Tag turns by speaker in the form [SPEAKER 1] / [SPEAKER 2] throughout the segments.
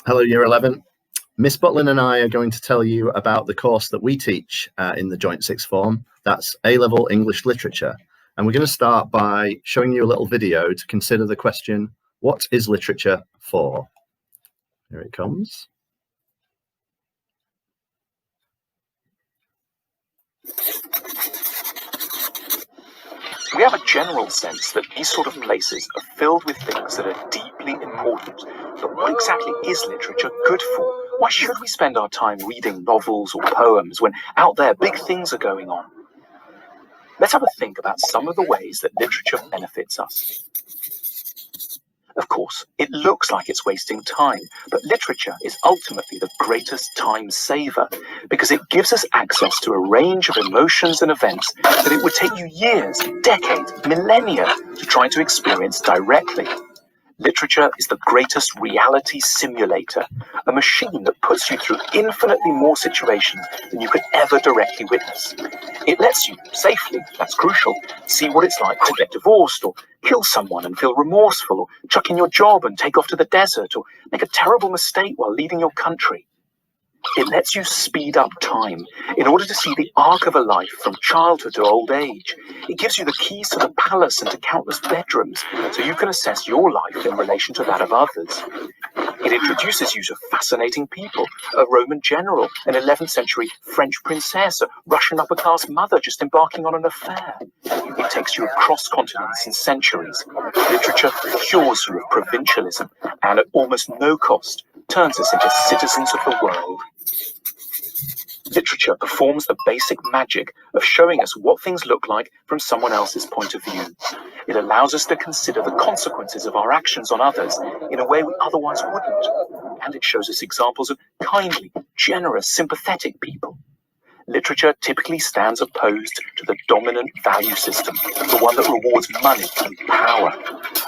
[SPEAKER 1] Hello, Year 11. Miss Butlin and I are going to tell you about the course that we teach in the Joint Sixth Form. That's A-Level English Literature. And we're going to start by showing you a little video to consider the question, what is literature for? Here it comes.
[SPEAKER 2] We have a general sense that these sort of places are filled with things that are deeply important. But what exactly is literature good for? Why should we spend our time reading novels or poems when out there big things are going on? Let's have a think about some of the ways that literature benefits us. Of course, it looks like it's wasting time, but literature is ultimately the greatest time saver because it gives us access to a range of emotions and events that it would take you years, decades, millennia to try to experience directly. Literature is the greatest reality simulator, a machine that puts you through infinitely more situations than you could ever directly witness. It lets you safely, that's crucial, see what it's like to get divorced or kill someone and feel remorseful or chuck in your job and take off to the desert or make a terrible mistake while leading your country. It lets you speed up time in order to see the arc of a life from childhood to old age. It gives you the keys to the palace and to countless bedrooms so you can assess your life in relation to that of others. It introduces you to fascinating people, a Roman general, an 11th century French princess, a Russian upper-class mother just embarking on an affair. It takes you across continents and centuries. Literature cures you of provincialism and at almost no cost turns us into citizens of the world. Literature performs the basic magic of showing us what things look like from someone else's point of view. It allows us to consider the consequences of our actions on others in a way we otherwise wouldn't. And it shows us examples of kindly, generous, sympathetic people. Literature typically stands opposed to the dominant value system, the one that rewards money and power.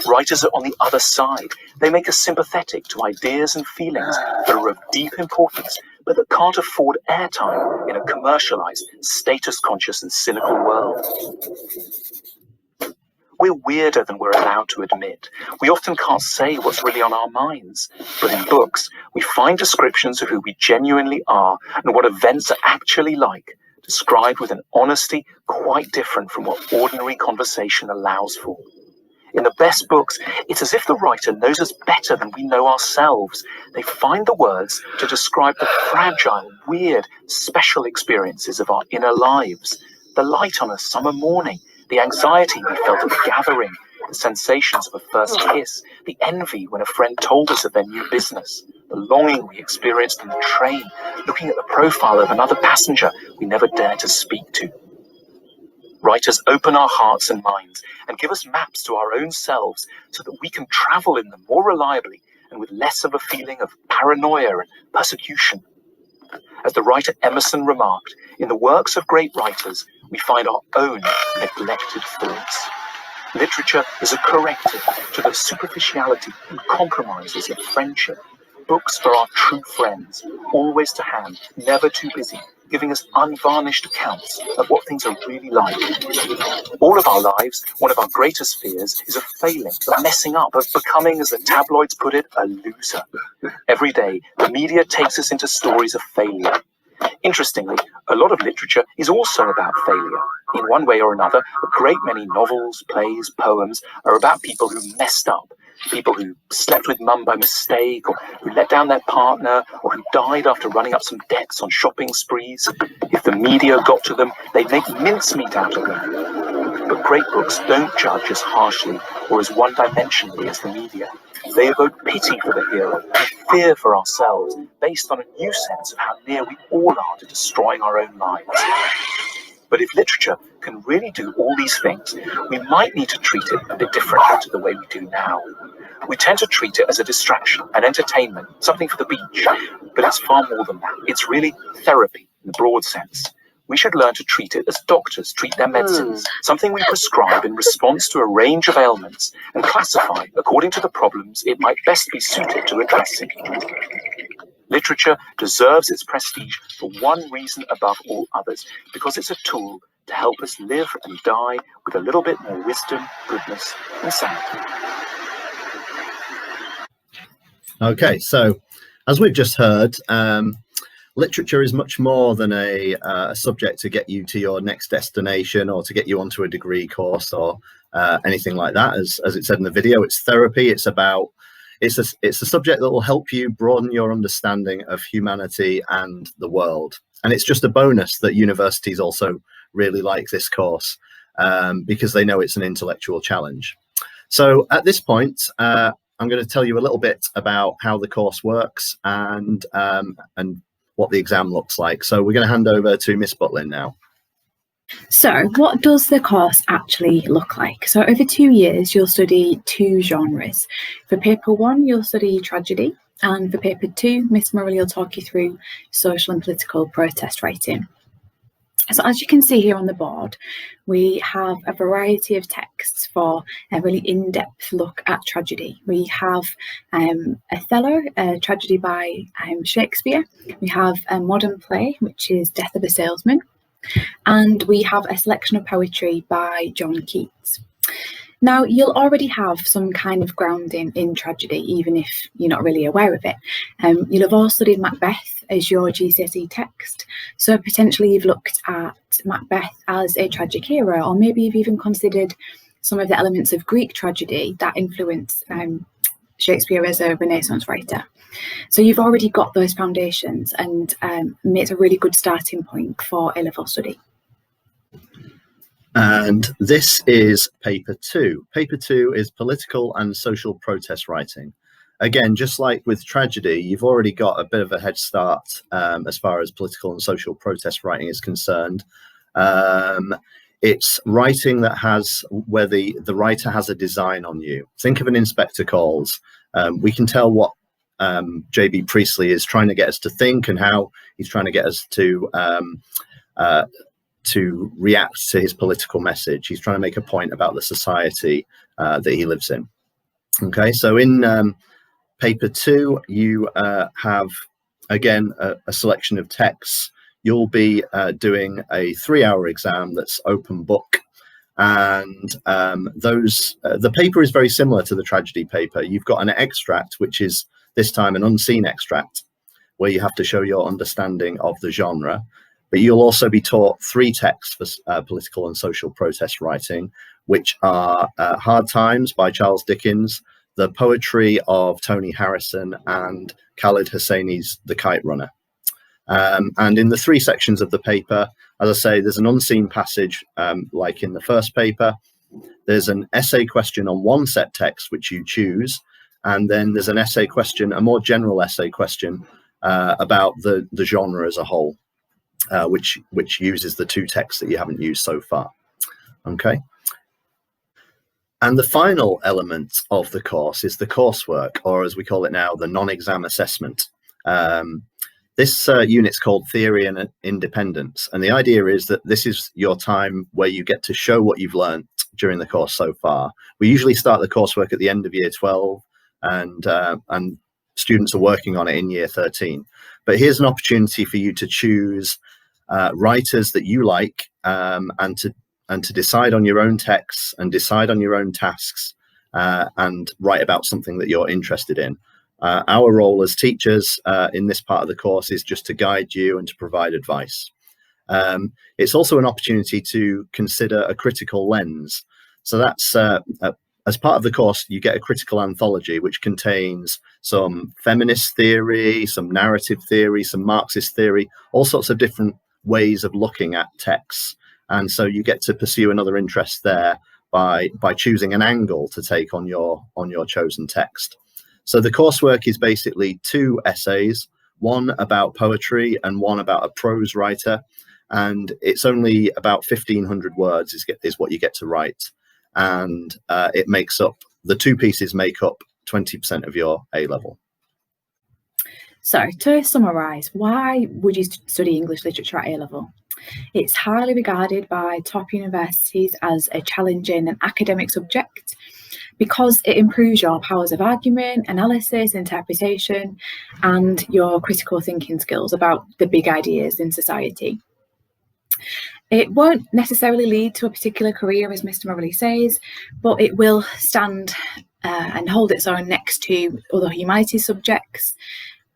[SPEAKER 2] Writers are on the other side. They make us sympathetic to ideas and feelings that are of deep importance, but that can't afford airtime in a commercialized, status-conscious and cynical world. We're weirder than we're allowed to admit. We often can't say what's really on our minds. But in books, we find descriptions of who we genuinely are and what events are actually like, described with an honesty quite different from what ordinary conversation allows for. In the best books, it's as if the writer knows us better than we know ourselves. They find the words to describe the fragile, weird, special experiences of our inner lives. The light on a summer morning, the anxiety we felt at the gathering, the sensations of a first kiss, the envy when a friend told us of their new business, the longing we experienced in the train, looking at the profile of another passenger we never dared to speak to. Writers open our hearts and minds and give us maps to our own selves so that we can travel in them more reliably and with less of a feeling of paranoia and persecution. As the writer Emerson remarked, in the works of great writers, we find our own neglected thoughts. Literature is a corrective to the superficiality and compromises of friendship. Books are our true friends, always to hand, never too busy, giving us unvarnished accounts of what things are really like. All of our lives, one of our greatest fears is of failing, of messing up, of becoming, as the tabloids put it, a loser. Every day, the media takes us into stories of failure. Interestingly, a lot of literature is also about failure. In one way or another, a great many novels, plays, poems are about people who messed up, people who slept with mum by mistake, or who let down their partner, or who died after running up some debts on shopping sprees. If the media got to them, they'd make mincemeat out of them. But great books don't judge as harshly or as one-dimensionally as the media. They evoke pity for the hero and fear for ourselves, based on a new sense of how near we all are to destroying our own lives. But if literature can really do all these things, we might need to treat it a bit differently to the way we do now. We tend to treat it as a distraction, an entertainment, something for the beach. But it's far more than that. It's really therapy in the broad sense. We should learn to treat it as doctors treat their medicines, something we prescribe in response to a range of ailments and classify according to the problems it might best be suited to addressing. Literature deserves its prestige for one reason above all others, because it's a tool to help us live and die with a little bit more wisdom, goodness, and sanity.
[SPEAKER 1] Okay, so As we've just heard, literature is much more than a subject to get you to your next destination or to get you onto a degree course or anything like that. As it said in the video, it's therapy. It's a subject that will help you broaden your understanding of humanity and the world. And it's just a bonus that universities also really like this course because they know it's an intellectual challenge. So at this point, I'm going to tell you a little bit about how the course works and what the exam looks like. So we're going to hand over to Miss Butlin now.
[SPEAKER 3] So what does the course actually look like? So over 2 years, you'll study 2 genres. For paper 1, you'll study tragedy. And for paper 2, Miss Murray will talk you through social and political protest writing. So as you can see here on the board, we have a variety of texts for a really in-depth look at tragedy. We have Othello, a tragedy by Shakespeare. We have a modern play, which is Death of a Salesman. And we have a selection of poetry by John Keats. Now, you'll already have some kind of grounding in tragedy, even if you're not really aware of it. You'll have all studied Macbeth as your GCSE text, so potentially you've looked at Macbeth as a tragic hero, or maybe you've even considered some of the elements of Greek tragedy that influence Shakespeare as a Renaissance writer. So you've already got those foundations, and it's a really good starting point for A-level study.
[SPEAKER 1] And this is paper 2. Paper 2 is political and social protest writing. Again, just like with tragedy, you've already got a bit of a head start as far as political and social protest writing is concerned. It's writing that has where the writer has a design on you. Think of an Inspector Calls. We can tell what J.B. Priestley is trying to get us to think and how he's trying to get us to react to his political message. He's trying to make a point about the society that he lives in. Okay, so in paper 2, you have, again, a selection of texts. You'll be doing a 3-hour exam that's open book. And the paper is very similar to the tragedy paper. You've got an extract, which is this time an unseen extract, where you have to show your understanding of the genre. But you'll also be taught 3 texts for political and social protest writing, which are Hard Times by Charles Dickens, the poetry of Tony Harrison, and Khaled Hosseini's The Kite Runner. And in the 3 sections of the paper, as I say, there's an unseen passage like in the first paper. There's an essay question on one set text, which you choose. And then there's an essay question, a more general essay question about the genre as a whole. Which uses the 2 texts that you haven't used so far. Okay. And the final element of the course is the coursework, or as we call it now, the non-exam assessment. This unit's called Theory and Independence. And the idea is that this is your time where you get to show what you've learned during the course so far. We usually start the coursework at the end of year 12, and students are working on it in year 13. But here's an opportunity for you to choose writers that you like and to decide on your own texts and decide on your own tasks and write about something that you're interested in. Our role as teachers in this part of the course is just to guide you and to provide advice. It's also an opportunity to consider a critical lens. So that's as part of the course, you get a critical anthology, which contains some feminist theory, some narrative theory, some Marxist theory, all sorts of different ways of looking at texts. And so you get to pursue another interest there by choosing an angle to take on your chosen text. So the coursework is basically 2 essays, one about poetry and one about a prose writer. And it's only about 1,500 words is what you get to write. And it makes up, the 2 pieces make up 20% of your A-level.
[SPEAKER 3] So to summarise, why would you study English literature at A-level? It's highly regarded by top universities as a challenging and academic subject because it improves your powers of argument, analysis, interpretation, and your critical thinking skills about the big ideas in society. It won't necessarily lead to a particular career, as Mr. Morley says, but it will stand and hold its own next to other humanities subjects.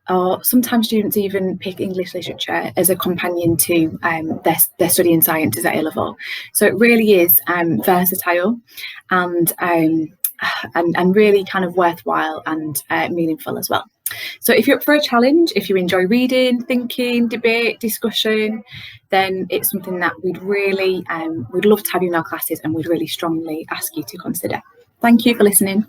[SPEAKER 3] or sometimes students even pick English literature as a companion to their study in sciences at A-level. So it really is versatile and really kind of worthwhile and meaningful as well. So if you're up for a challenge, if you enjoy reading, thinking, debate, discussion, then it's something that we'd love to have you in our classes, and we'd really strongly ask you to consider. Thank you for listening.